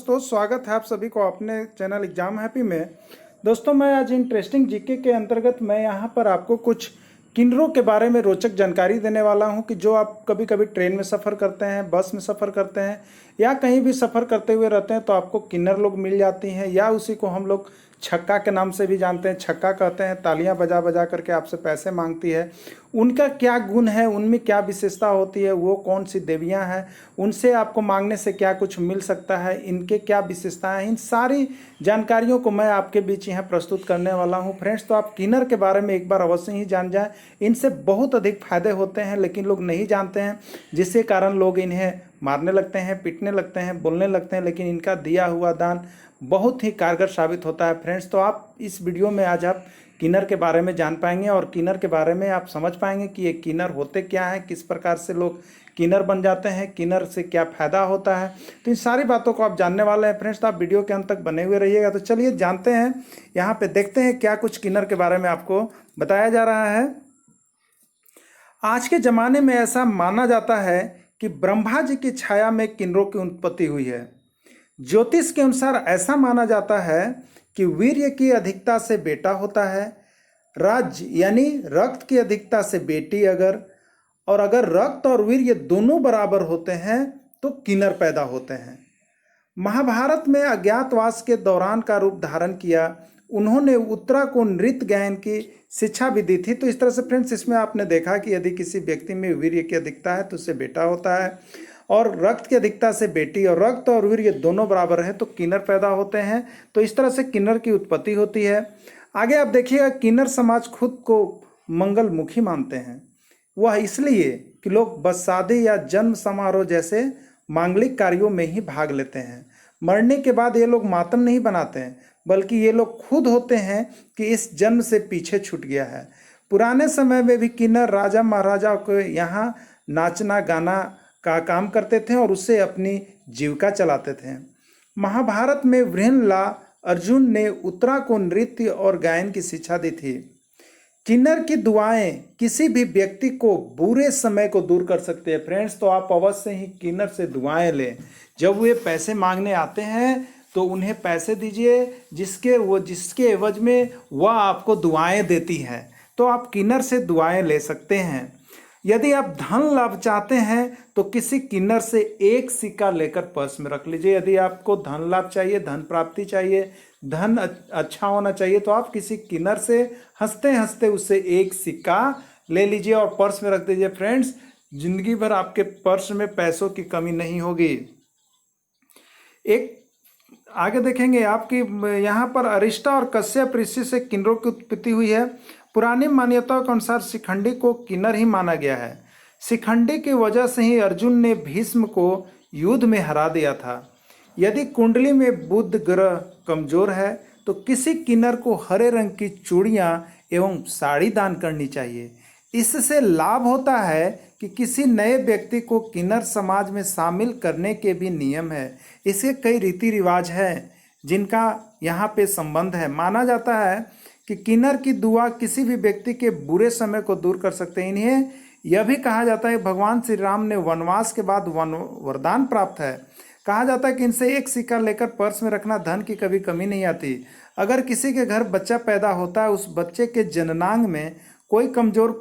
दोस्तों, स्वागत है आप सभी को अपने चैनल एग्जाम हैप्पी में। दोस्तों, मैं आज इंटरेस्टिंग जीके के अंतर्गत मैं यहाँ पर आपको कुछ किन्नरों के बारे में रोचक जानकारी देने वाला हूँ कि जो आप कभी कभी ट्रेन में सफ़र करते हैं, बस में सफ़र करते हैं या कहीं भी सफ़र करते हुए रहते हैं तो आपको किन्नर लोग मिल जाती हैं, या उसी को हम लोग छक्का के नाम से भी जानते हैं। छक्का कहते हैं, तालियां बजा बजा करके आपसे पैसे मांगती है। उनका क्या गुण है, उनमें क्या विशेषता होती है, वो कौन सी देवियां हैं, उनसे आपको मांगने से क्या कुछ मिल सकता है, इनके क्या विशेषताएं हैं, इन सारी जानकारियों को मैं आपके बीच यहाँ प्रस्तुत करने वाला हूँ फ्रेंड्स। तो आप किन्नर के बारे में एक बार अवश्य ही जान जाएं। इनसे बहुत अधिक फायदे होते हैं लेकिन लोग नहीं जानते हैं, जिसके कारण लोग इन्हें मारने लगते हैं, पीटने लगते हैं, बोलने लगते हैं, लेकिन इनका दिया हुआ दान बहुत ही कारगर साबित होता है फ्रेंड्स। तो आप इस वीडियो में आज आप किन्नर के बारे में जान पाएंगे और किन्नर के बारे में आप समझ पाएंगे कि ये किन्नर होते क्या हैं, किस प्रकार से लोग किन्नर बन जाते हैं, किन्नर से क्या फ़ायदा होता है। तो इन सारी बातों को आप जानने वाले हैं फ्रेंड्स। तो आप वीडियो के अंत तक बने हुए रहिएगा। तो चलिए जानते हैं, यहाँ पे देखते हैं क्या कुछ किन्नर के बारे में आपको बताया जा रहा है। आज के ज़माने में ऐसा माना जाता है कि ब्रह्मा जी की छाया में किन्नरों की उत्पत्ति हुई है। ज्योतिष के अनुसार ऐसा माना जाता है कि वीर्य की अधिकता से बेटा होता है, राज्य यानी रक्त की अधिकता से बेटी, अगर रक्त और वीर्य दोनों बराबर होते हैं तो किन्नर पैदा होते हैं। महाभारत में अज्ञातवास के दौरान का रूप धारण किया। उन्होंने उत्तरा को नृत्य गायन की शिक्षा भी दी थी। तो इस तरह से फ्रेंड्स, इसमें आपने देखा कि यदि किसी व्यक्ति में वीर्य की अधिकता है तो उससे बेटा होता है, और रक्त की अधिकता से बेटी, और रक्त और वीर्य दोनों बराबर है तो किन्नर पैदा होते हैं। तो इस तरह से किन्नर की उत्पत्ति होती है। आगे आप देखिएगा, किन्नर समाज खुद को मंगलमुखी मानते हैं। वह इसलिए कि लोग बस शादी या जन्म समारोह जैसे मांगलिक कार्यों में ही भाग लेते हैं। मरने के बाद ये लोग मातम नहीं बनाते हैं, बल्कि ये लोग खुद होते हैं कि इस जन्म से पीछे छूट गया है। पुराने समय में भी किन्नर राजा महाराजा को यहाँ नाचना गाना का काम करते थे और उससे अपनी जीविका चलाते थे। महाभारत में वृहनला अर्जुन ने उत्तरा को नृत्य और गायन की शिक्षा दी थी। किन्नर की दुआएं किसी भी व्यक्ति को बुरे समय को दूर कर सकते हैं फ्रेंड्स। तो आप अवश्य ही किन्नर से दुआएं लें। जब वे पैसे मांगने आते हैं तो उन्हें पैसे दीजिए, जिसके एवज में वह आपको दुआएं देती है। तो आप किन्नर से दुआएं ले सकते हैं। यदि आप धन लाभ चाहते हैं तो किसी किन्नर से एक सिक्का लेकर पर्स में रख लीजिए। यदि आपको धन लाभ चाहिए, धन प्राप्ति चाहिए, धन अच्छा होना चाहिए, तो आप किसी किन्नर से हंसते हंसते उससे एक सिक्का ले लीजिए और पर्स में रख दीजिए फ्रेंड्स। जिंदगी भर आपके पर्स में पैसों की कमी नहीं होगी। एक आगे देखेंगे आपकी यहाँ पर अरिष्टा और कश्यप ऋषि से किन्नरों की उत्पत्ति हुई है। पुरानी मान्यताओं के अनुसार शिखंडी को किन्नर ही माना गया है। शिखंडी की वजह से ही अर्जुन ने भीष्म को युद्ध में हरा दिया था। यदि कुंडली में बुध ग्रह कमजोर है तो किसी किन्नर को हरे रंग की चूड़ियाँ एवं साड़ी दान करनी चाहिए। इससे लाभ होता है कि किसी नए व्यक्ति को किन्नर समाज में शामिल करने के भी नियम है। इसके कई रीति रिवाज हैं जिनका यहाँ पे संबंध है। माना जाता है कि किन्नर की दुआ किसी भी व्यक्ति के बुरे समय को दूर कर सकते हैं। इन्हें यह भी कहा जाता है भगवान श्री राम ने वनवास के बाद वरदान प्राप्त है। कहा जाता है कि इनसे एक सिक्का लेकर पर्स में रखना, धन की कभी कमी नहीं आती। अगर किसी के घर बच्चा पैदा होता है, उस बच्चे के जननांग में कोई कमजोर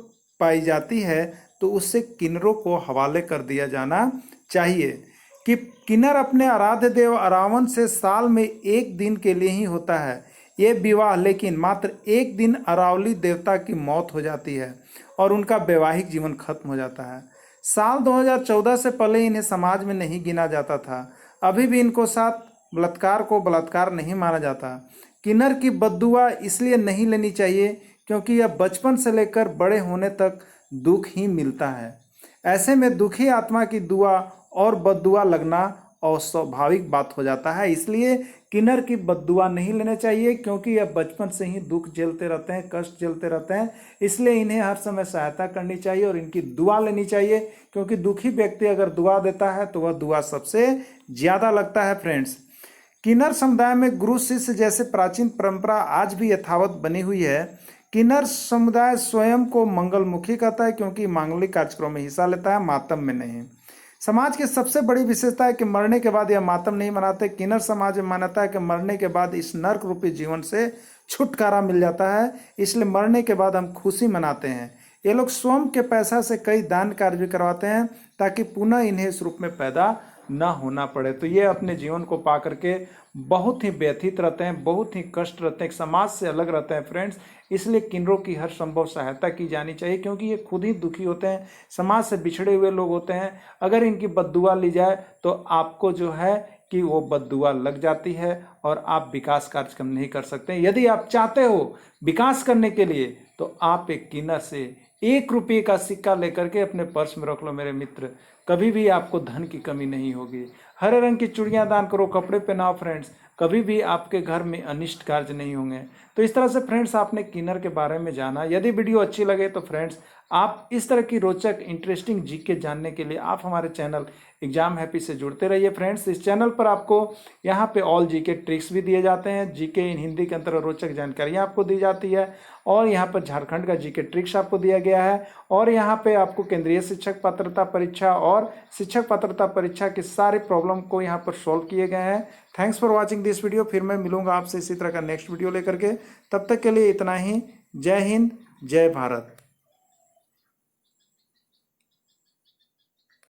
पाई जाती है तो उससे किन्नरों को हवाले कर दिया जाना चाहिए। कि किन्नर अपने आराध्य देव रावण से साल में एक दिन के लिए ही होता है ये विवाह, लेकिन मात्र एक दिन अरावली देवता की मौत हो जाती है और उनका वैवाहिक जीवन खत्म हो जाता है। साल 2014 से पहले इन्हें समाज में नहीं गिना जाता था। अभी भी इनको साथ बलात्कार को बलात्कार नहीं माना जाता। किन्नर की बद्दुआ इसलिए नहीं लेनी चाहिए क्योंकि यह बचपन से लेकर बड़े होने तक दुख ही मिलता है। ऐसे में दुखी आत्मा की दुआ और बद्दुआ लगना अस्वाभाविक बात हो जाता है। इसलिए किन्नर की बद्दुआ नहीं लेना चाहिए क्योंकि यह बचपन से ही दुख झेलते रहते हैं, कष्ट झेलते रहते हैं। इसलिए इन्हें हर समय सहायता करनी चाहिए और इनकी दुआ लेनी चाहिए, क्योंकि दुखी व्यक्ति अगर दुआ देता है तो वह दुआ सबसे ज़्यादा लगता है फ्रेंड्स। किन्नर समुदाय में गुरु शिष्य जैसे प्राचीन परंपरा आज भी यथावत बनी हुई है। किन्नर समुदाय स्वयं को मंगलमुखी कहता है क्योंकि मांगलिक कार्यक्रम में हिस्सा लेता है, मातम में नहीं। समाज की सबसे बड़ी विशेषता है कि मरने के बाद यह मातम नहीं मनाते। किन्नर समाज में मान्यता है कि मरने के बाद इस नर्क रूपी जीवन से छुटकारा मिल जाता है, इसलिए मरने के बाद हम खुशी मनाते हैं। ये लोग स्वयं के पैसा से कई दान कार्य भी करवाते हैं ताकि पुनः इन्हें इस रूप में पैदा ना होना पड़े। तो ये अपने जीवन को पा करके बहुत ही व्यथित रहते हैं, बहुत ही कष्ट रहते हैं, समाज से अलग रहते हैं फ्रेंड्स। इसलिए किन्नरों की हर संभव सहायता की जानी चाहिए, क्योंकि ये खुद ही दुखी होते हैं, समाज से बिछड़े हुए लोग होते हैं। अगर इनकी बद्दुआ ली जाए तो आपको जो है कि वो बद्दुआ लग जाती है और आप विकास कार्यक्रम नहीं कर सकते। यदि आप चाहते हो विकास करने के लिए तो आप एक किन्नर से 1 रुपये का सिक्का लेकर के अपने पर्स में रख लो मेरे मित्र, कभी भी आपको धन की कमी नहीं होगी। हरे रंग की चूड़ियां दान करो, कपड़े पहनाओ फ्रेंड्स, कभी भी आपके घर में अनिष्ट कार्य नहीं होंगे। तो इस तरह से फ्रेंड्स आपने किन्नर के बारे में जाना। यदि वीडियो अच्छी लगे तो फ्रेंड्स आप इस तरह की रोचक इंटरेस्टिंग जीके जानने के लिए आप हमारे चैनल एग्जाम हैप्पी से जुड़ते रहिए फ्रेंड्स। इस चैनल पर आपको यहाँ पे ऑल जीके ट्रिक्स भी दिए जाते हैं, जीके इन हिंदी के अंतर्गत रोचक जानकारियाँ आपको दी जाती है, और यहाँ पर झारखंड का जीके ट्रिक्स आपको दिया गया है, और यहाँ पे आपको केंद्रीय शिक्षक पात्रता परीक्षा और शिक्षक पात्रता परीक्षा के सारे प्रॉब्लम को यहाँ पर सॉल्व किए गए हैं। Thanks for watching this video. फिर मैं मिलूंगा आपसे इसी तरह का नेक्स्ट वीडियो लेकर के, तब तक के लिए इतना ही। जय हिंद, जय भारत।